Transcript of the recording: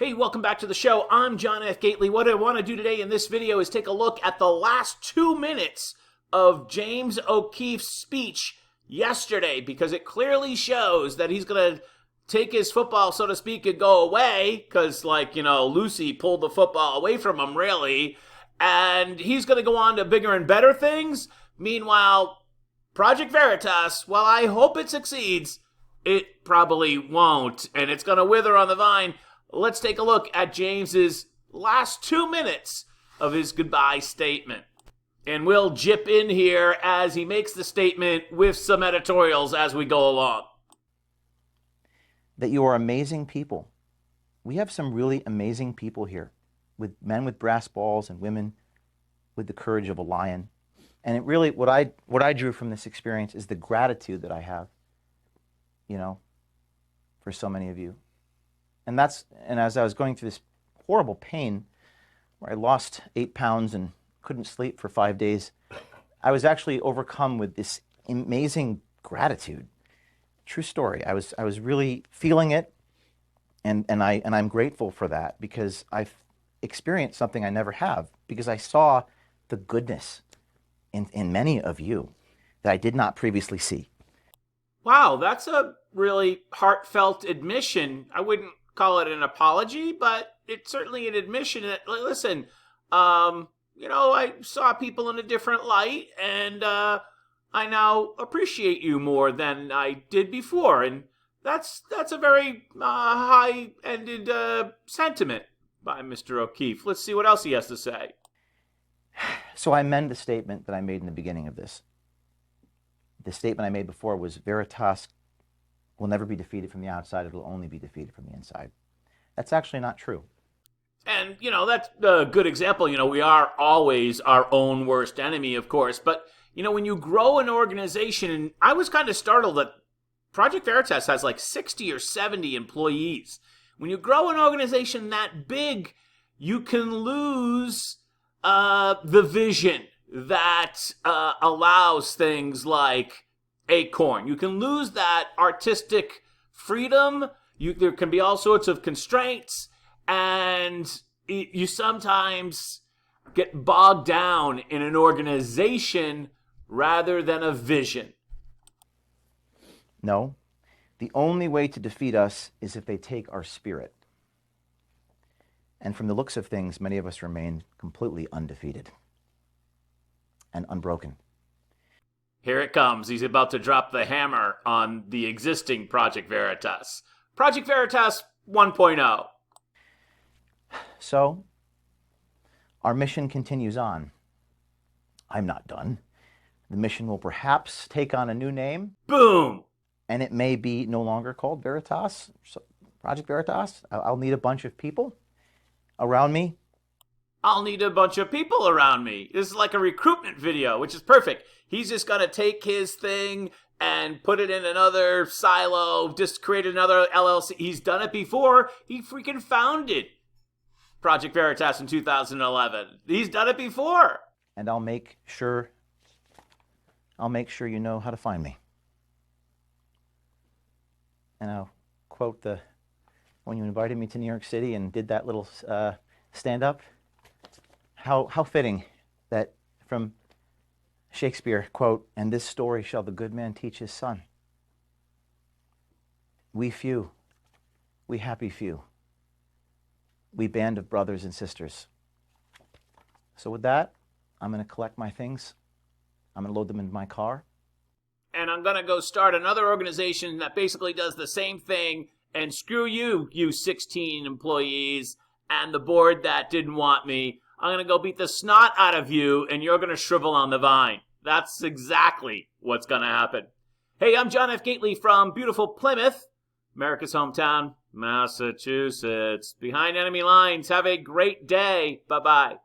Hey, welcome back to the show. I'm John F. Gately. What I want to do today in this video is take a look at the last 2 minutes of James O'Keefe's speech yesterday, because it clearly shows that he's going to take his football, so to speak, and go away, because, Lucy pulled the football away from him, really, and he's going to go on to bigger and better things. Meanwhile, Project Veritas, while I hope it succeeds, it probably won't, and it's going to wither on the vine. Let's take a look at James's last 2 minutes of his goodbye statement. And we'll jip in here as he makes the statement with some editorials as we go along. That you are amazing people. We have some really amazing people here, with men with brass balls and women with the courage of a lion. And it really, what I drew from this experience is the gratitude that I have, for so many of you. And as I was going through this horrible pain, where I lost 8 pounds and couldn't sleep for 5 days, I was actually overcome with this amazing gratitude. True story. I was really feeling it, and I'm grateful for that, because I've experienced something I never have, because I saw the goodness in many of you that I did not previously see. Wow, that's a really heartfelt admission. I wouldn't call it an apology, but it's certainly an admission that, listen, I saw people in a different light, and I now appreciate you more than I did before, and that's a very high-ended sentiment by Mr. O'Keefe. Let's see what else he has to say. So I amend the statement that I made in the beginning of this. The statement I made before was Veritas will never be defeated from the outside. It will only be defeated from the inside. That's actually not true. And, that's a good example. We are always our own worst enemy, of course. But, when you grow an organization, and I was kind of startled that Project Veritas has like 60 or 70 employees. When you grow an organization that big, you can lose the vision that allows things like Acorn. You can lose that artistic freedom. There can be all sorts of constraints, and you sometimes get bogged down in an organization rather than a vision. No, the only way to defeat us is if they take our spirit. And from the looks of things, many of us remain completely undefeated and unbroken. Here it comes. He's about to drop the hammer on the existing Project Veritas. Project Veritas 1.0. So, our mission continues on. I'm not done. The mission will perhaps take on a new name. Boom! And it may be no longer called Veritas, Project Veritas. I'll need a bunch of people around me. I'll need a bunch of people around me. This is like a recruitment video, which is perfect. He's just going to take his thing and put it in another silo, just create another LLC. He's done it before. He freaking founded Project Veritas in 2011. He's done it before. And I'll make sure you know how to find me. And I'll quote when you invited me to New York City and did that little stand-up. How fitting that from Shakespeare, quote, "And this story shall the good man teach his son. We few, we happy few, we band of brothers and sisters." So with that, I'm going to collect my things. I'm going to load them into my car. And I'm going to go start another organization that basically does the same thing. And screw you, you 16 employees and the board that didn't want me. I'm going to go beat the snot out of you, and you're going to shrivel on the vine. That's exactly what's going to happen. Hey, I'm John F. Gately from beautiful Plymouth, America's hometown, Massachusetts. Behind enemy lines. Have a great day. Bye-bye.